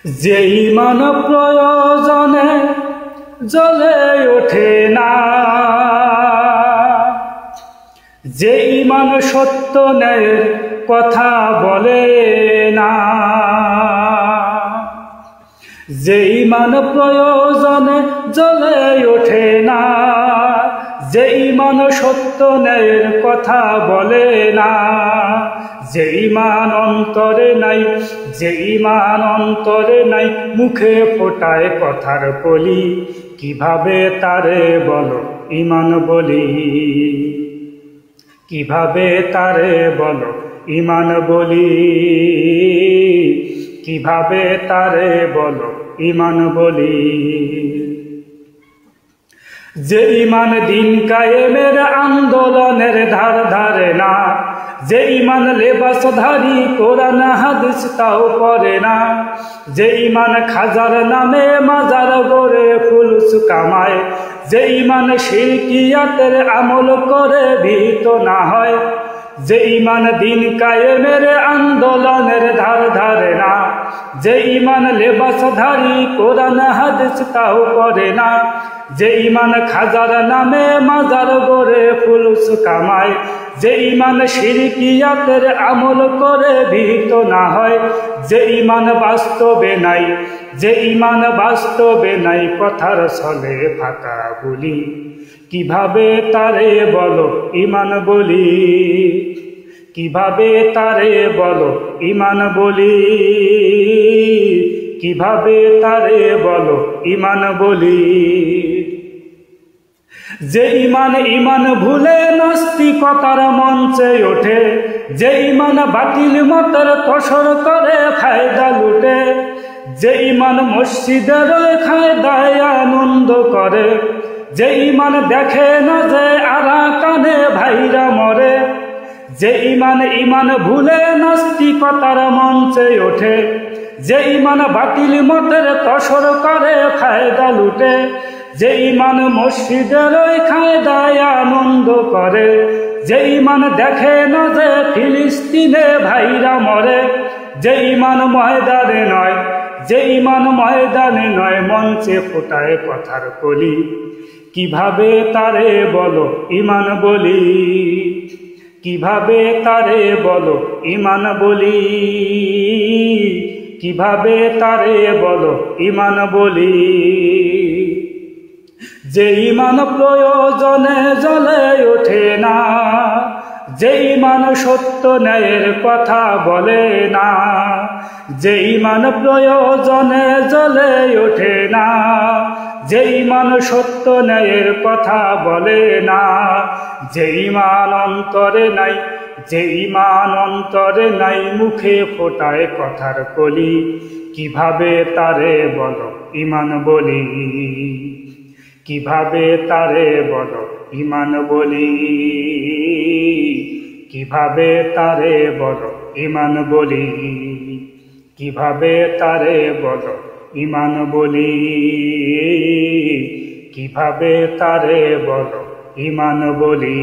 যে ইমান প্রয়োজনে জ্বলে ওঠে না, যে ইমান সত্য ন্যায়ের কথা বলে না, যে ইমান প্রয়োজনে জ্বলে ওঠে না, যে ইমান সত্য ন্যায়ের কথা বলে না, যে ইমান অন্তরে নাই, যে ইমান অন্তরে নাই, মুখে ফোটায় কথার কলি, কিভাবে তারে বলো ইমান বলি, কিভাবে তারে বলো ইমান বলি, কিভাবে তারে বলো ইমান বলি। যে ইমান দিন কায়েমের আন্দোলনের ধার ধারে না, যে ইমান লেবাসধারী কোরআন হাদিস তাও পড়ে না, যে ইমান খাজার নামে মাজার গড়ে ফুলুস কামায়, যে ইমান শিরকিয়াতের আমল করে ভীত না হয়, যে ইমান দিন কায়েমের আন্দোলনের ধার ধারে না, যে ইমান লেবাসধারী কোরআন হাদিস তাও পড়ে না, যে ইমান খাজার নামে মাজার গড়ে ফুলুস কামায়, যে ইমান শিরকিয়াতের আমল করে ভীত না হয়, যে ইমান বাস্তবে নাই, যে ইমান বাস্তবে নাই, কথার ছলে ফাঁকা বলি, কিভাবে তারে বলো ইমান বলি, কিভাবে তারে বলো ইমান বলি, কিভাবে তারে বলো ইমান বলি। যে ইমান ইমান ভুলে নাস্তিকতার মঞ্চে ওঠে, যে ইমান বাতিল মতের তোষর করে ফায়দা লুটে, যে ইমান মসজিদের খায়দায় আনন্দ করে, যে ইমান দেখে না যে আরাকানে ভাইরা মরে, যে ইমান ইমান ভুলে নাস্তিকতার মঞ্চে ওঠে, যে ইমান বাতিল মতের তোষর করে ফায়দা লুটে, যে ইমান মসজিদের খায়দায় আনন্দ করে, যে ইমান দেখে না যে ফিলিস্তিনে ভাইরা মরে, যে ইমান ময়দানে নয়, যে ইমান ময়দানে নয়, মঞ্চে ফোটায় কথার কলি, কিভাবে তারে বলো ইমান বলি, কিভাবে তারে বলো ইমান বলি, কিভাবে তারে বলো ইমান বলি। যে ইমান প্রয়োজনে জ্বলে ওঠে না, যে ইমান সত্য ন্যায়ের কথা বলে না, যে ইমান প্রয়োজনে জ্বলে ওঠে না, যে ইমান সত্য ন্যায়ের কথা বলে না, যে ইমান অন্তরে নাই, যে ইমান অন্তরে নাই, মুখে ফোটায় কথার কলি, কিভাবে তারে বলো ইমান বলি, কিভাবে তারে বলো ইমান বলি, কিভাবে তারে বলো ইমান বলি, কিভাবে তারে বলো ইমান বলি, কিভাবে তারে বলো ইমান বলি।